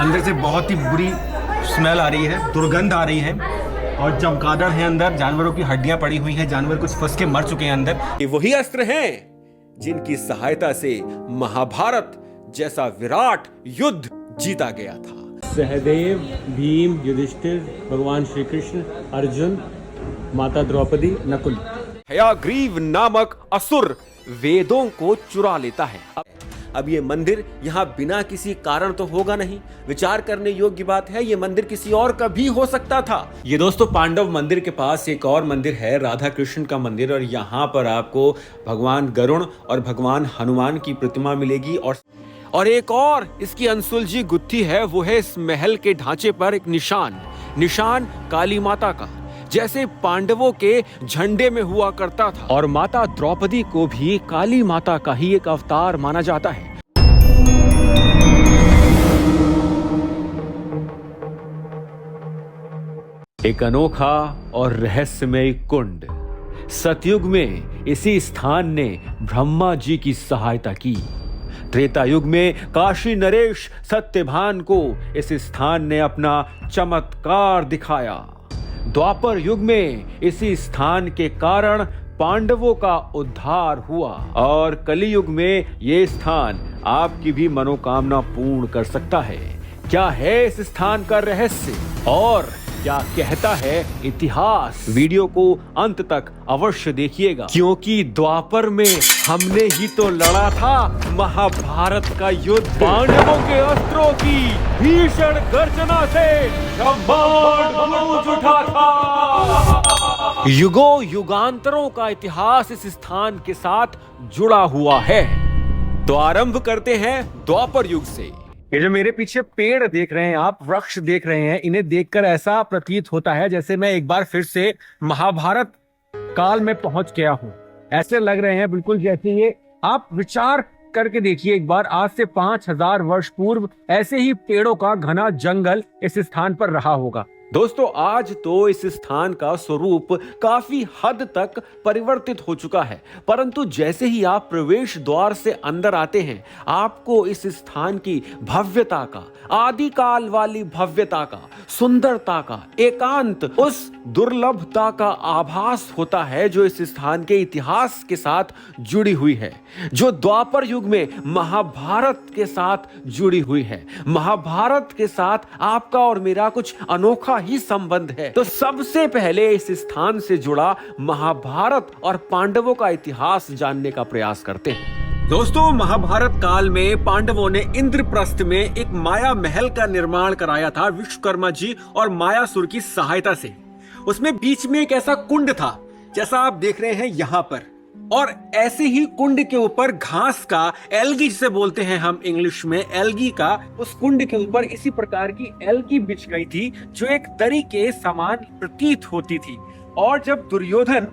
अंदर से बहुत ही बुरी स्मेल आ रही है, दुर्गंध आ रही है और चमगादड़ है अंदर, जानवरों की हड्डियां पड़ी हुई हैं, जानवर कुछ फंस के मर चुके हैं अंदर। ये वही अस्त्र हैं जिनकी सहायता से महाभारत जैसा विराट युद्ध जीता गया था। सहदेव, भीम, युधिष्ठिर, भगवान श्री कृष्ण, अर्जुन, माता द्रौपदी, नकुल। हयग्रीव नामक असुर वेदों को चुरा लेता है। अब ये मंदिर यहाँ बिना किसी कारण तो होगा नहीं। विचार करने योग्य बात है, ये मंदिर किसी और का भी हो सकता था। ये दोस्तों पांडव मंदिर के पास एक और मंदिर है, राधा कृष्ण का मंदिर, और यहाँ पर आपको भगवान गरुण और भगवान हनुमान की प्रतिमा मिलेगी। और एक और इसकी अनसुलझी गुत्थी है, वो है इस महल के ढांचे पर एक निशान काली माता का, जैसे पांडवों के झंडे में हुआ करता था। और माता द्रौपदी को भी काली माता का ही एक अवतार माना जाता है। एक अनोखा और रहस्यमय कुंड। सतयुग में इसी स्थान ने ब्रह्मा जी की सहायता की। त्रेता युग में काशी नरेश सत्यभान को इस स्थान ने अपना चमत्कार दिखाया। द्वापर युग में इसी स्थान के कारण पांडवों का उद्धार हुआ, और कलियुग में ये स्थान आपकी भी मनोकामना पूर्ण कर सकता है। क्या है इस स्थान का रहस्य और क्या कहता है इतिहास? वीडियो को अंत तक अवश्य देखिएगा, क्योंकि द्वापर में हमने ही तो लड़ा था महाभारत का युद्ध। पांडवों के अस्त्रों की भीषण गर्जना से ब्रह्मांड गूंज उठा था। युगों युगांतरों का इतिहास इस स्थान के साथ जुड़ा हुआ है। तो आरंभ करते हैं द्वापर युग से। ये जो मेरे पीछे पेड़ देख रहे हैं आप, वृक्ष देख रहे हैं, इन्हें देखकर ऐसा प्रतीत होता है जैसे मैं एक बार फिर से महाभारत काल में पहुंच गया हूं। ऐसे लग रहे हैं बिल्कुल जैसे ये, आप विचार करके देखिए एक बार, आज से 5000 वर्ष पूर्व ऐसे ही पेड़ों का घना जंगल इस स्थान पर रहा होगा। दोस्तों आज तो इस स्थान का स्वरूप काफी हद तक परिवर्तित हो चुका है, परंतु जैसे ही आप प्रवेश द्वार से अंदर आते हैं, आपको इस स्थान की भव्यता का, आदिकाल वाली भव्यता का, सुंदरता का, एकांत, उस दुर्लभता का आभास होता है जो इस स्थान के इतिहास के साथ जुड़ी हुई है, जो द्वापर युग में महाभारत के साथ जुड़ी हुई है। महाभारत के साथ आपका और मेरा कुछ अनोखा ही संबंध है। तो सबसे पहले इस स्थान से जुड़ा महाभारत और पांडवों का इतिहास जानने का प्रयास करते हैं। दोस्तों महाभारत काल में पांडवों ने इंद्रप्रस्थ में एक माया महल का निर्माण कराया था विश्वकर्मा जी और मायासुर की सहायता से। उसमें बीच में एक ऐसा कुंड था जैसा आप देख रहे हैं यहाँ पर, और ऐसे ही कुंड के ऊपर घास का, एल्गी जिसे बोलते हैं हम इंग्लिश में, एल्गी का, उस कुंड के ऊपर इसी प्रकार की एल्गी बिछ गई थी जो एक दरी के समान प्रतीत होती थी। और जब दुर्योधन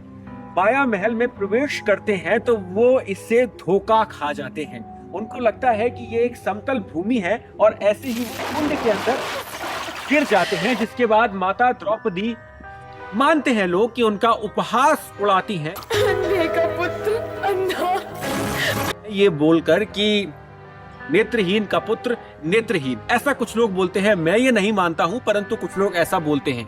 माया महल में प्रवेश करते हैं तो वो इससे धोखा खा जाते हैं। उनको लगता है कि ये एक समतल भूमि है और ऐसे ही कुंड के अंदर गिर जाते हैं, जिसके बाद माता द्रौपदी, मानते हैं लोग कि उनका उपहास उड़ाती हैं, अंधे का पुत्र अंधा, ये बोलकर कि नेत्रहीन का पुत्र नेत्रहीन, ऐसा कुछ लोग बोलते हैं। मैं ये नहीं मानता हूं, परंतु कुछ लोग ऐसा बोलते हैं।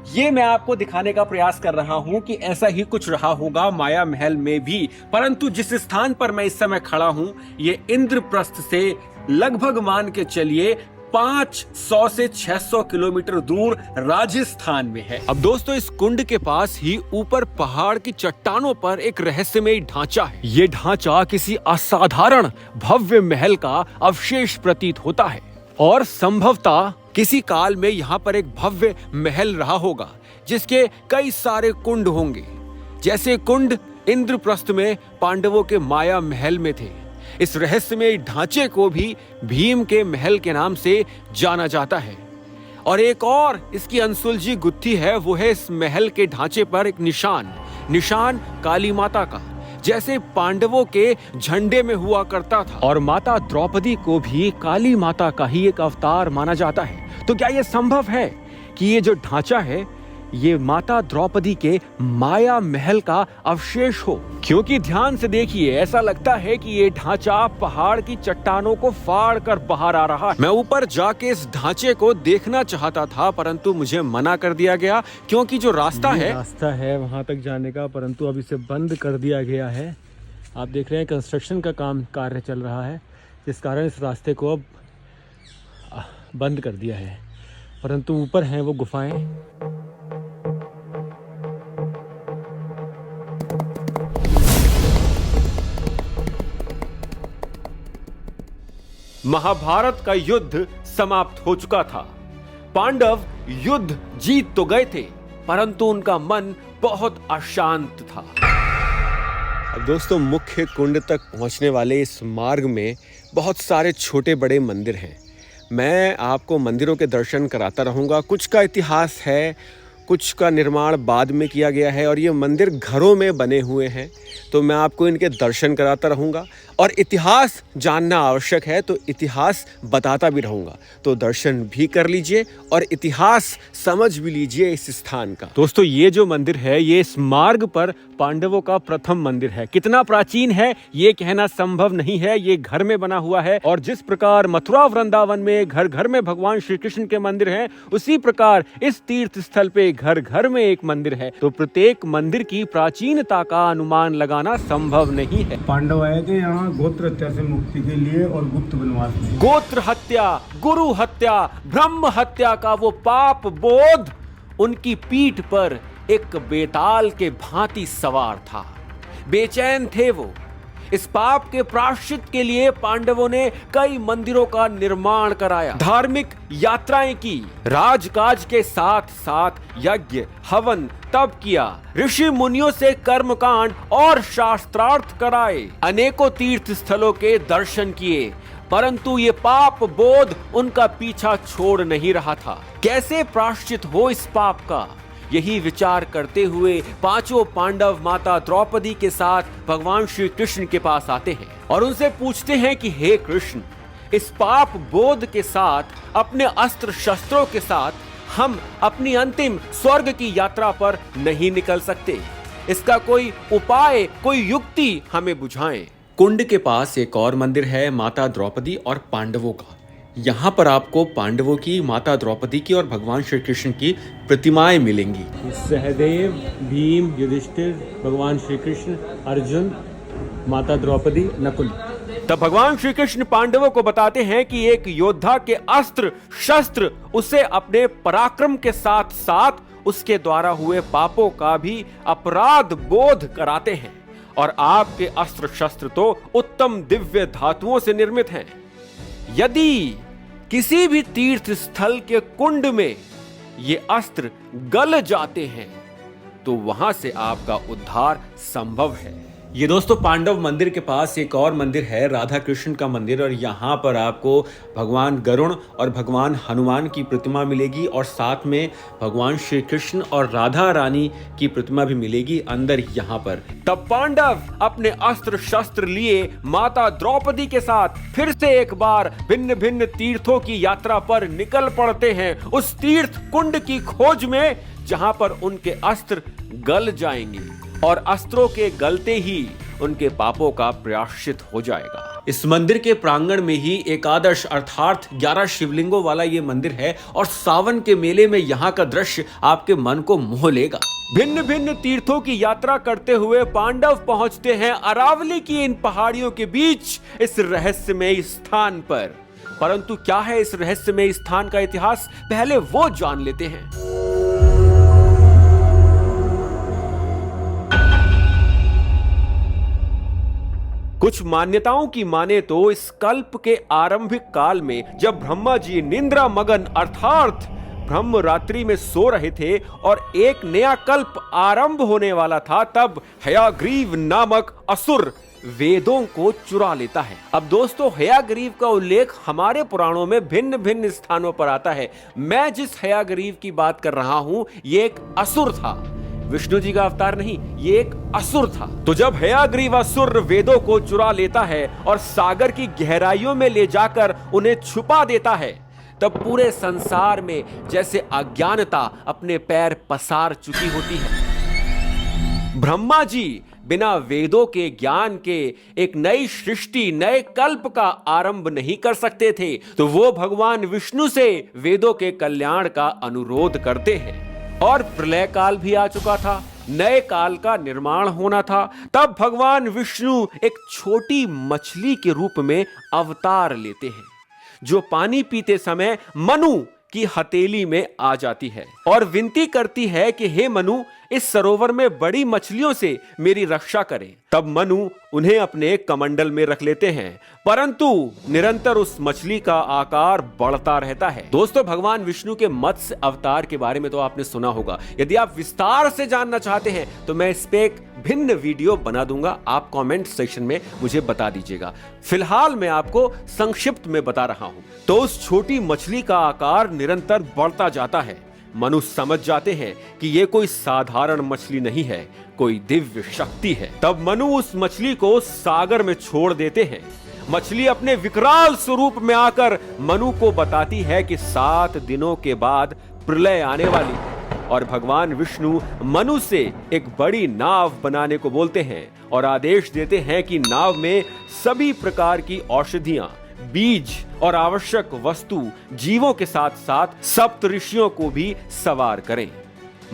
ये मैं आपको दिखाने का प्रयास कर रहा हूं कि ऐसा ही कुछ रहा होगा माया महल में भी। परंतु जिस स्थान पर मैं इस समय खड़ा हूं, ये इंद्रप्रस्थ से लगभग मान के चलिए 500 से 600 किलोमीटर दूर राजस्थान में है। अब दोस्तों इस कुंड के पास ही ऊपर पहाड़ की चट्टानों पर एक रहस्यमय ढांचा है। ये ढांचा किसी असाधारण भव्य महल का अवशेष प्रतीत होता है, और संभवतः किसी काल में यहाँ पर एक भव्य महल रहा होगा जिसके कई सारे कुंड होंगे। जैसे कुंड इंद्रप्रस्थ में पांडवों के माया महल में थे, इस रहस्यमय ढांचे को भी भीम के महल के नाम से जाना जाता है। और एक और इसकी अनसुलझी गुत्थी है, वो है इस महल के ढांचे पर एक निशान काली माता का, जैसे पांडवों के झंडे में हुआ करता था। और माता द्रौपदी को भी काली माता का ही एक अवतार माना जाता है। तो क्या यह संभव है कि ये जो ढांचा है ये माता द्रौपदी के माया महल का अवशेष हो। क्योंकि ध्यान से देखिए, ऐसा लगता है कि ये ढांचा पहाड़ की चट्टानों को फाड़ कर बाहर आ रहा है। मैं ऊपर जाके इस ढांचे को देखना चाहता था, परंतु मुझे मना कर दिया गया, क्योंकि जो रास्ता है वहां तक जाने का, परंतु अब इसे बंद कर दिया गया है। आप देख रहे हैं कंस्ट्रक्शन का कार्य चल रहा है, जिस कारण इस रास्ते को अब बंद कर दिया है। परंतु ऊपर हैं वो गुफाएं। महाभारत का युद्ध समाप्त हो चुका था। पांडव युद्ध जीत तो गए थे, परंतु उनका मन बहुत अशांत था। अब दोस्तों, मुख्य कुंड तक पहुंचने वाले इस मार्ग में बहुत सारे छोटे बड़े मंदिर हैं। मैं आपको मंदिरों के दर्शन कराता रहूंगा। कुछ का इतिहास है, कुछ का निर्माण बाद में किया गया है, और ये मंदिर घरों में बने हुए हैं, तो मैं आपको इनके दर्शन कराता रहूंगा। और इतिहास जानना आवश्यक है, तो इतिहास बताता भी रहूंगा। तो दर्शन भी कर लीजिए और इतिहास समझ भी लीजिए इस स्थान का। दोस्तों, ये जो मंदिर है, ये इस मार्ग पर पांडवों का प्रथम मंदिर है। कितना प्राचीन है ये कहना संभव नहीं है। ये घर में बना हुआ है, और जिस प्रकार मथुरा वृंदावन में घर घर में भगवान श्री कृष्ण के मंदिर हैं, उसी प्रकार इस तीर्थ स्थल पे घर घर में एक मंदिर है। तो प्रत्येक मंदिर की प्राचीनता का अनुमान लगाना संभव नहीं है। पांडव आए थे यहाँ गोत्र हत्या से मुक्ति के लिए और गुप्त वनवास में। गोत्र हत्या, गुरु हत्या, ब्रह्म हत्या का वो पाप बोध उनकी पीठ पर एक बेताल के भांति सवार था। बेचैन थे वो। इस पाप के प्रायश्चित के लिए पांडवों ने कई मंदिरों का निर्माण कराया, धार्मिक यात्राएं की, राजकाज के साथ साथ यज्ञ, हवन, तप किया, ऋषि मुनियों से कर्मकांड और शास्त्रार्थ कराए, अनेकों तीर्थ स्थलों के दर्शन किए, परंतु ये पाप बोध उनका पीछा छोड़ नहीं रहा था। कैसे प्रायश्चित हो इस पाप का, यही विचार करते हुए पांचों पांडव माता द्रौपदी के साथ भगवान श्री कृष्ण के पास आते हैं और उनसे पूछते हैं कि हे कृष्ण, इस पाप बोध के साथ, अपने अस्त्र शस्त्रों के साथ हम अपनी अंतिम स्वर्ग की यात्रा पर नहीं निकल सकते। इसका कोई उपाय, कोई युक्ति हमें बुझाएं। कुंड के पास एक और मंदिर है माता द्रौपदी और पांडवों का। यहाँ पर आपको पांडवों की, माता द्रौपदी की और भगवान श्री कृष्ण की प्रतिमाएं मिलेंगी। सहदेव, भीम, युधिष्ठिर, भगवान श्री कृष्ण, अर्जुन, माता द्रौपदी, नकुल। तब भगवान श्री कृष्ण पांडवों को बताते हैं कि एक योद्धा के अस्त्र शस्त्र उसे अपने पराक्रम के साथ साथ उसके द्वारा हुए पापों का भी अपराध बोध कराते हैं, और आपके अस्त्र शस्त्र तो उत्तम दिव्य धातुओं से निर्मित हैं। यदि किसी भी तीर्थ स्थल के कुंड में ये अस्त्र गल जाते हैं, तो वहां से आपका उद्धार संभव है। ये दोस्तों, पांडव मंदिर के पास एक और मंदिर है, राधा कृष्ण का मंदिर, और यहाँ पर आपको भगवान गरुण और भगवान हनुमान की प्रतिमा मिलेगी, और साथ में भगवान श्री कृष्ण और राधा रानी की प्रतिमा भी मिलेगी अंदर यहाँ पर। तब पांडव अपने अस्त्र शस्त्र लिए माता द्रौपदी के साथ फिर से एक बार भिन्न भिन्न तीर्थों की यात्रा पर निकल पड़ते हैं, उस तीर्थ कुंड की खोज में जहां पर उनके अस्त्र गल जाएंगे, और अस्त्रों के गलते ही उनके पापों का प्रायश्चित हो जाएगा। इस मंदिर के प्रांगण में ही एकादश अर्थात 11 शिवलिंगों वाला ये मंदिर है, और सावन के मेले में यहाँ का दृश्य आपके मन को मोह लेगा। भिन्न भिन्न तीर्थों की यात्रा करते हुए पांडव पहुंचते हैं अरावली की इन पहाड़ियों के बीच इस रहस्यमय स्थान पर। परंतु क्या है इस रहस्यमय स्थान का इतिहास, पहले वो जान लेते हैं। कुछ मान्यताओं की माने तो इस कल्प के आरंभिक काल में जब ब्रह्मा जी निंद्रा मगन अर्थात ब्रह्म रात्रि में सो रहे थे और एक नया कल्प आरंभ होने वाला था, तब हयाग्रीव नामक असुर वेदों को चुरा लेता है। अब दोस्तों, हयाग्रीव का उल्लेख हमारे पुराणों में भिन्न भिन्न स्थानों पर आता है। मैं जिस हयाग्रीव की बात कर रहा हूं, ये एक असुर था, विष्णु जी का अवतार नहीं, ये एक असुर था। तो जब हयाग्रीव असुर वेदों को चुरा लेता है और सागर की गहराइयों में ले जाकर उन्हें छुपा देता है, तब पूरे संसार में जैसे अज्ञानता अपने पैर पसार चुकी होती है। ब्रह्मा जी बिना वेदों के ज्ञान के एक नई सृष्टि, नए कल्प का आरंभ नहीं कर सकते थे, तो वो भगवान विष्णु से वेदों के कल्याण का अनुरोध करते हैं। और प्रलय काल भी आ चुका था, नए काल का निर्माण होना था। तब भगवान विष्णु एक छोटी मछली के रूप में अवतार लेते हैं, जो पानी पीते समय मनु की हथेली में आ जाती है और विनती करती है कि हे मनु, इस सरोवर में बड़ी मछलियों से मेरी रक्षा करें। तब मनु उन्हें अपने कमंडल में रख लेते हैं, परंतु निरंतर उस मछली का आकार बढ़ता रहता है। दोस्तों, भगवान विष्णु के मत्स्य अवतार के बारे में तो आपने सुना होगा। यदि आप विस्तार से जानना चाहते हैं तो मैं इस पे एक भिन्न वीडियो बना दूंगा, आप कमेंट सेक्शन में मुझे बता दीजिएगा। फिलहाल मैं आपको संक्षिप्त में बता रहा हूं। तो उस छोटी मछली का आकार निरंतर बढ़ता जाता है। मनुष्य समझ जाते हैं कि यह कोई साधारण मछली नहीं है, कोई दिव्य शक्ति है। तब मनु उस मछली को सागर में छोड़ देते हैं। मछली अपने विकराल स्वरूप में आकर मनु को बताती है कि 7 दिनों के बाद प्रलय आने वाली है और भगवान विष्णु मनु से एक बड़ी नाव बनाने को बोलते हैं और आदेश देते हैं कि नाव में सभी प्रकार की औषधियां, बीज और आवश्यक वस्तु जीवों के साथ साथ सप्त ऋषियों को भी सवार करें।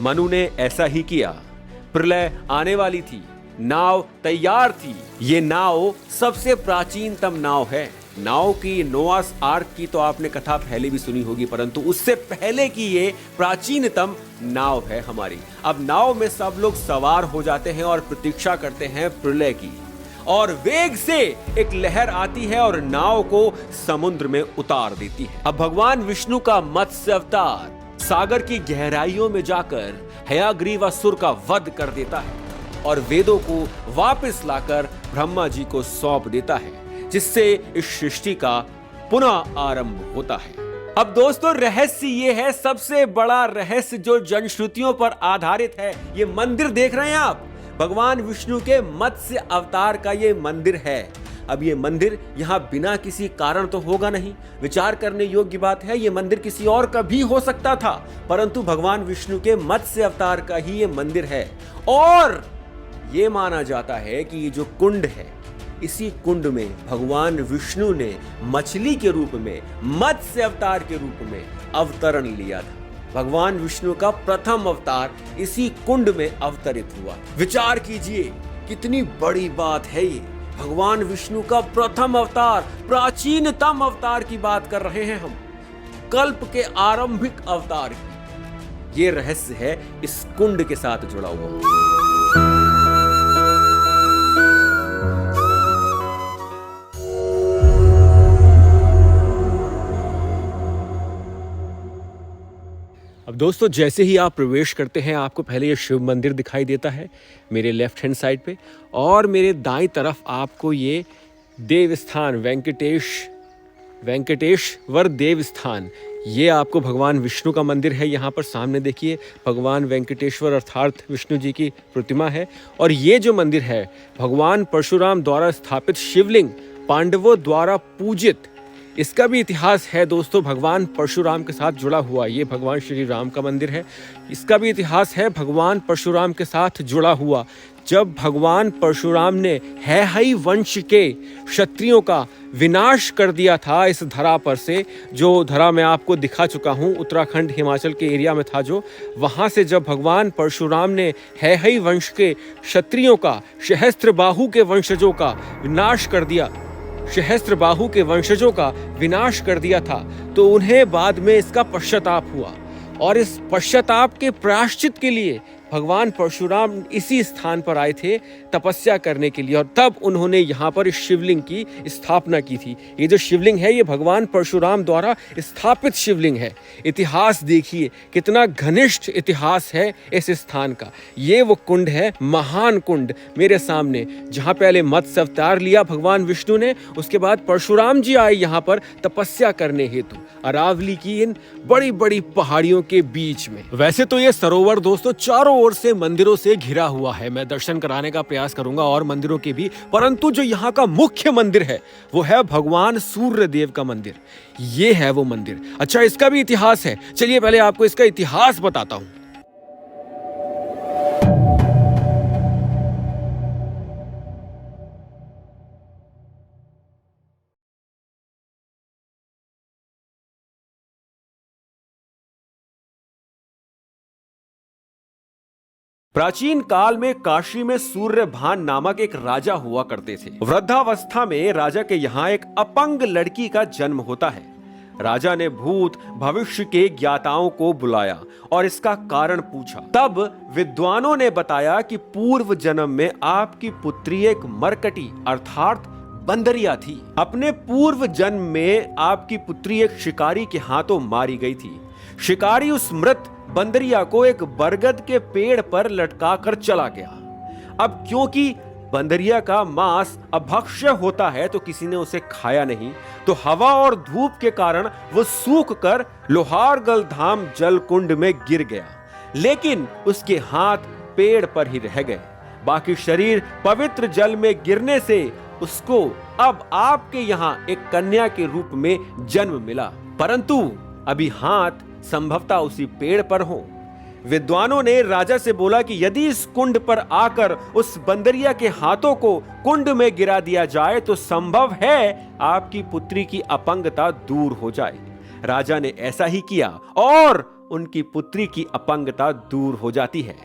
मनु ने ऐसा ही किया। प्रलय आने वाली थी, नाव तैयार थी। ये नाव सबसे प्राचीनतम नाव है। नाव की नोआस आर्क की तो आपने कथा पहले भी सुनी होगी, परंतु उससे पहले की ये प्राचीनतम नाव है हमारी। अब नाव में सब लोग सवार हो जाते हैं और प्रतीक्षा करते हैं प्रलय की, और वेग से एक लहर आती है और नाव को समुद्र में उतार देती है। अब भगवान विष्णु का मत्स्य अवतार सागर की गहराइयों में जाकर हयग्रीव असुर का वध कर देता है और वेदों को वापस लाकर ब्रह्मा जी को सौंप देता है, जिससे इस सृष्टि का पुनः आरंभ होता है। अब दोस्तों, रहस्य ये है, सबसे बड़ा रहस्य जो जनश्रुतियों पर आधारित है। ये मंदिर देख रहे हैं आप, भगवान विष्णु के मत्स्य अवतार का ये मंदिर है। अब ये मंदिर यहाँ बिना किसी कारण तो होगा नहीं। विचार करने योग्य बात है, ये मंदिर किसी और का भी हो सकता था, परंतु भगवान विष्णु के मत्स्य अवतार का ही ये मंदिर है। और ये माना जाता है कि ये जो कुंड है, इसी कुंड में भगवान विष्णु ने मछली के रूप में, मत्स्य अवतार के रूप में अवतरण लिया था। भगवान विष्णु का प्रथम अवतार इसी कुंड में अवतरित हुआ। विचार कीजिए, कितनी बड़ी बात है ये। भगवान विष्णु का प्रथम अवतार, प्राचीनतम अवतार की बात कर रहे हैं हम, कल्प के आरंभिक अवतार की। ये रहस्य है इस कुंड के साथ जुड़ा हुआ। अब दोस्तों, जैसे ही आप प्रवेश करते हैं, आपको पहले ये शिव मंदिर दिखाई देता है मेरे लेफ्ट हैंड साइड पे, और मेरे दाईं तरफ आपको ये देवस्थान वेंकटेश्वर देवस्थान, ये आपको भगवान विष्णु का मंदिर है। यहाँ पर सामने देखिए भगवान वेंकटेश्वर अर्थात विष्णु जी की प्रतिमा है। और ये जो मंदिर है, भगवान परशुराम द्वारा स्थापित शिवलिंग, पांडवों द्वारा पूजित, इसका भी इतिहास है दोस्तों, भगवान परशुराम के साथ जुड़ा हुआ। ये भगवान श्री राम का मंदिर है, इसका भी इतिहास है भगवान परशुराम के साथ जुड़ा हुआ। जब भगवान परशुराम ने हैहई वंश के क्षत्रियों का विनाश कर दिया था इस धरा पर से, जो धरा मैं आपको दिखा चुका हूँ, उत्तराखंड हिमाचल के एरिया में था जो, वहाँ से जब भगवान परशुराम ने हैहई वंश के क्षत्रियों का, सहस्त्रबाहु के वंशजों का विनाश कर दिया, सहस्त्रबाहु के वंशजों का विनाश कर दिया था, तो उन्हें बाद में इसका पश्चाताप हुआ। और इस पश्चाताप के प्रायश्चित के लिए भगवान परशुराम इसी स्थान पर आए थे तपस्या करने के लिए, और तब उन्होंने यहाँ पर इस शिवलिंग की स्थापना की थी। ये जो शिवलिंग है, ये भगवान परशुराम द्वारा स्थापित शिवलिंग है। इतिहास देखिए, कितना घनिष्ठ इतिहास है इस स्थान का। ये वो कुंड है, महान कुंड मेरे सामने, जहाँ पहले मत्स्य अवतार लिया भगवान विष्णु ने, उसके बाद परशुराम जी आए यहाँ पर तपस्या करने हेतु, अरावली की इन बड़ी बड़ी पहाड़ियों के बीच में। वैसे तो ये सरोवर दोस्तों चारों ओर से मंदिरों से घिरा हुआ है। मैं दर्शन कराने का प्रयास प्रयास करूंगा और मंदिरों के भी, परंतु जो यहाँ का मुख्य मंदिर है वो है भगवान सूर्य देव का मंदिर। ये है वो मंदिर। अच्छा, इसका भी इतिहास है। चलिए पहले आपको इसका इतिहास बताता हूं। प्राचीन काल में काशी में सूर्यभान नामक एक राजा हुआ करते थे। वृद्धावस्था में राजा के यहाँ एक अपंग लड़की का जन्म होता है। राजा ने भूत भविष्य के ज्ञाताओं को बुलाया और इसका कारण पूछा। तब विद्वानों ने बताया कि पूर्व जन्म में आपकी पुत्री एक मरकटी अर्थात बंदरिया थी। अपने पूर्व जन्म में आपकी पुत्री एक शिकारी के हाथों मारी गई थी। शिकारी उस मृत बंदरिया को एक बरगद के पेड़ पर लटका कर चला गया। अब क्योंकि बंदरिया का मांस अभक्ष्य होता है तो किसी ने उसे खाया नहीं, तो हवा और धूप के कारण वो सूख कर लोहारगल धाम जल कुंड में गिर गया। लेकिन उसके हाथ पेड़ पर ही रह गए, बाकी शरीर पवित्र जल में गिरने से उसको अब आपके यहाँ एक कन्या के रूप में जन्म मिला, परंतु अभी हाथ संभवतः उसी पेड़ पर हो। विद्वानों ने राजा से बोला कि यदि इस कुंड पर आकर उस बंदरिया के हाथों को कुंड में गिरा दिया जाए तो संभव है आपकी पुत्री की अपंगता दूर हो जाए। राजा ने ऐसा ही किया और उनकी पुत्री की अपंगता दूर हो जाती है।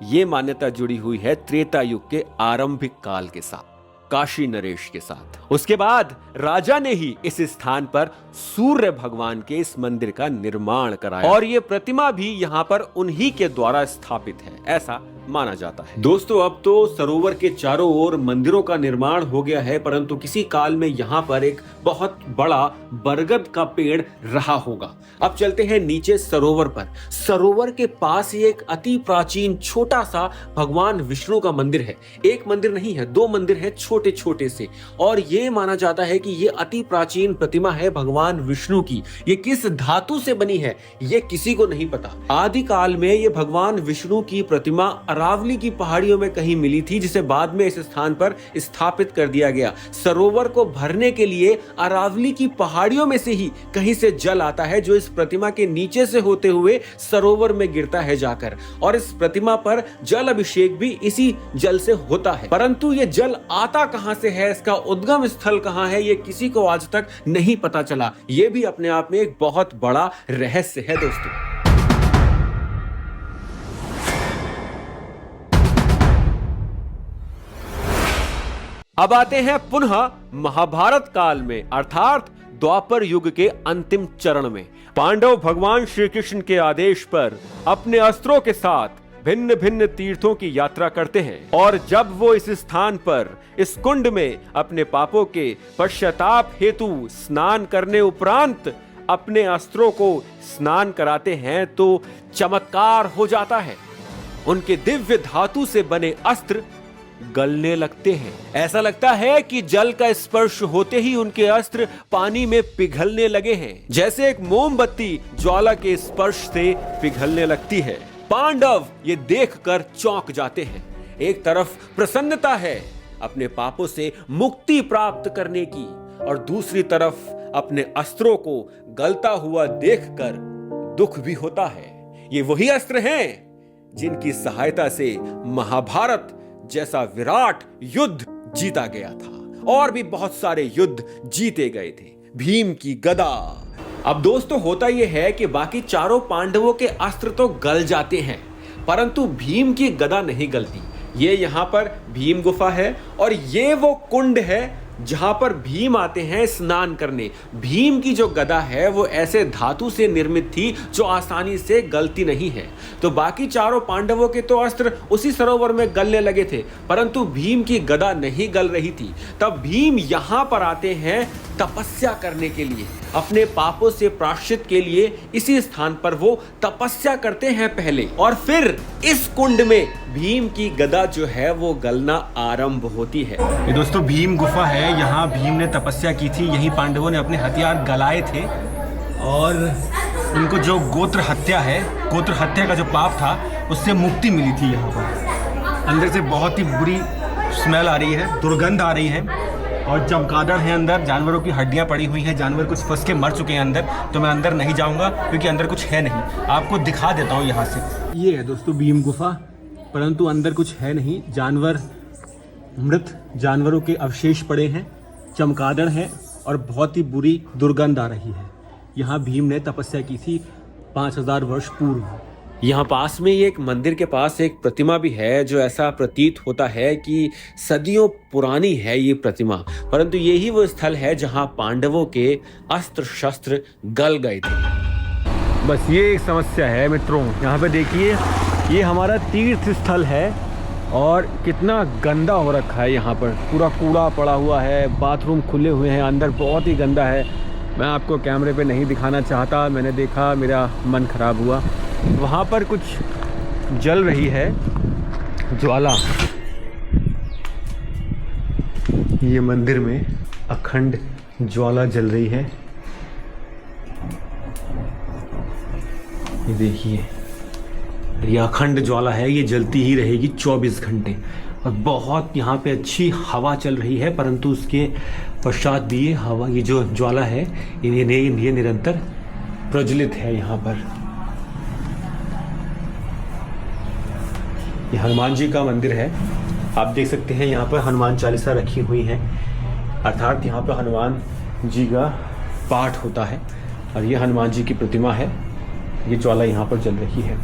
यह मान्यता जुड़ी हुई है त्रेता युग के आरंभिक काल के साथ, काशी नरेश के साथ। उसके बाद राजा ने ही इस स्थान पर सूर्य भगवान के इस मंदिर का निर्माण कराया और ये प्रतिमा भी यहाँ पर उन्हीं के द्वारा स्थापित है, ऐसा माना जाता है। दोस्तों, अब तो सरोवर के चारों ओर मंदिरों का निर्माण हो गया है, परंतु किसी काल में यहाँ पर एक बहुत बड़ा बरगद का पेड़ रहा होगा। अब चलते हैं नीचे सरोवर पर। सरोवर के पास ही एक अति प्राचीन छोटा सा भगवान विष्णु का मंदिर है। एक मंदिर नहीं है, दो मंदिर है छोटे छोटे से, और ये माना जाता है कि ये अति प्राचीन प्रतिमा है भगवान विष्णु की। ये किस धातु से बनी है ये किसी को नहीं पता। आदि काल में ये भगवान विष्णु की प्रतिमा अरावली की पहाड़ियों में कहीं मिली थी, जिसे बाद में इस स्थान पर स्थापित कर दिया गया। सरोवर को भरने के लिए अरावली की पहाड़ियों में से ही कहीं से जल आता है, जो इस प्रतिमा के नीचे से होते हुए सरोवर में गिरता है जाकर, और इस प्रतिमा पर जल अभिषेक भी इसी जल से होता है। परंतु ये जल आता कहां से है, इसका उद्गम स्थल कहां है, ये किसी को आज तक नहीं पता चला। ये भी अपने आप में एक बहुत बड़ा रहस्य है दोस्तों। अब आते हैं पुनः महाभारत काल में, अर्थात द्वापर युग के अंतिम चरण में। पांडव भगवान श्री कृष्ण के आदेश पर अपने अस्त्रों के साथ भिन्न भिन्न तीर्थों की यात्रा करते हैं, और जब वो इस स्थान पर इस कुंड में अपने पापों के पश्चाताप हेतु स्नान करने उपरांत अपने अस्त्रों को स्नान कराते हैं तो चमत्कार हो जाता है। उनके दिव्य धातु से बने अस्त्र गलने लगते हैं। ऐसा लगता है कि जल का स्पर्श होते ही उनके अस्त्र पानी में पिघलने लगे हैं, जैसे एक मोमबत्ती ज्वाला के स्पर्श से पिघलने लगती है। पांडव ये देखकर चौंक जाते हैं। एक तरफ प्रसन्नता है अपने पापों से मुक्ति प्राप्त करने की, और दूसरी तरफ अपने अस्त्रों को गलता हुआ देखकर दुख भी होता है। ये वही अस्त्र हैं जिनकी सहायता से महाभारत जैसा विराट युद्ध जीता गया था, और भी बहुत सारे युद्ध जीते गए थे। भीम की गदा। अब दोस्तों, होता यह है कि बाकी चारों पांडवों के अस्त्र तो गल जाते हैं, परंतु भीम की गदा नहीं गलती। ये यहां पर भीम गुफा है, और ये वो कुंड है जहां पर भीम आते हैं स्नान करने। भीम की जो गदा है वो ऐसे धातु से निर्मित थी जो आसानी से गलती नहीं है। तो बाकी चारों पांडवों के तो अस्त्र उसी सरोवर में गलने लगे थे, परंतु भीम की गदा नहीं गल रही थी। तब भीम यहां पर आते हैं तपस्या करने के लिए, अपने पापों से प्रायश्चित के लिए। इसी स्थान पर वो तपस्या करते हैं पहले, और फिर इस कुंड में भीम की गदा जो है वो गलना आरंभ होती है। ये दोस्तों भीम गुफा है, यहाँ भीम ने तपस्या की थी, यही पांडवों ने अपने हथियार गलाए थे, और उनको जो गोत्र हत्या है, गोत्र हत्या का जो पाप था उससे मुक्ति मिली थी। यहाँ पर अंदर से बहुत ही बुरी स्मेल आ रही है, दुर्गंध आ रही है और चमगादड़ है अंदर, जानवरों की हड्डियां पड़ी हुई हैं, जानवर कुछ फंस के मर चुके हैं अंदर। तो मैं अंदर नहीं जाऊंगा क्योंकि अंदर कुछ है नहीं। आपको दिखा देता हूँ यहाँ से। ये है दोस्तों भीम गुफा, परंतु अंदर कुछ है नहीं। जानवर, मृत जानवरों के अवशेष पड़े हैं, चमगादड़ है और बहुत ही बुरी दुर्गंध आ रही है। यहाँ भीम ने तपस्या की थी 5000 वर्ष पूर्व। यहाँ पास में ही एक मंदिर के पास एक प्रतिमा भी है, जो ऐसा प्रतीत होता है कि सदियों पुरानी है ये प्रतिमा, परंतु यही वो स्थल है जहाँ पांडवों के अस्त्र शस्त्र गल गए थे। बस ये एक समस्या है मित्रों। यहाँ पे देखिए, ये हमारा तीर्थ स्थल है और कितना गंदा हो रखा है। यहाँ पर पूरा कूड़ा पड़ा हुआ है, बाथरूम खुले हुए हैं, अंदर बहुत ही गंदा है। मैं आपको कैमरे पे नहीं दिखाना चाहता, मैंने देखा मेरा मन खराब हुआ। वहाँ पर कुछ जल रही है ज्वाला। ये मंदिर में अखंड ज्वाला जल रही है। ये देखिए, ये अखंड ज्वाला है, ये जलती ही रहेगी 24 घंटे। और बहुत यहाँ पे अच्छी हवा चल रही है, परंतु उसके पश्चात भी ये हवा, ये जो ज्वाला है ये निरंतर प्रज्वलित है। यहाँ पर ये हनुमान जी का मंदिर है, आप देख सकते हैं। यहाँ पर हनुमान चालीसा रखी हुई है, अर्थात यहाँ पर हनुमान जी का पाठ होता है और ये हनुमान जी की प्रतिमा है। ये ज्वाला यहाँ पर जल रही है।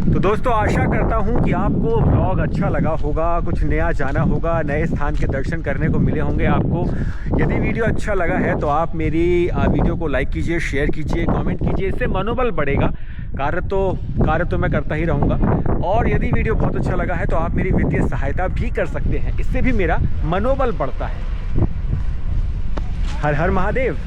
तो दोस्तों, आशा करता हूँ कि आपको व्लॉग अच्छा लगा होगा, कुछ नया जाना होगा, नए स्थान के दर्शन करने को मिले होंगे आपको। यदि वीडियो अच्छा लगा है तो आप मेरी वीडियो को लाइक कीजिए, शेयर कीजिए, कमेंट कीजिए, इससे मनोबल बढ़ेगा। कार्य तो मैं करता ही रहूँगा। और यदि वीडियो बहुत अच्छा लगा है तो आप मेरी वित्तीय सहायता भी कर सकते हैं, इससे भी मेरा मनोबल बढ़ता है। हर हर महादेव।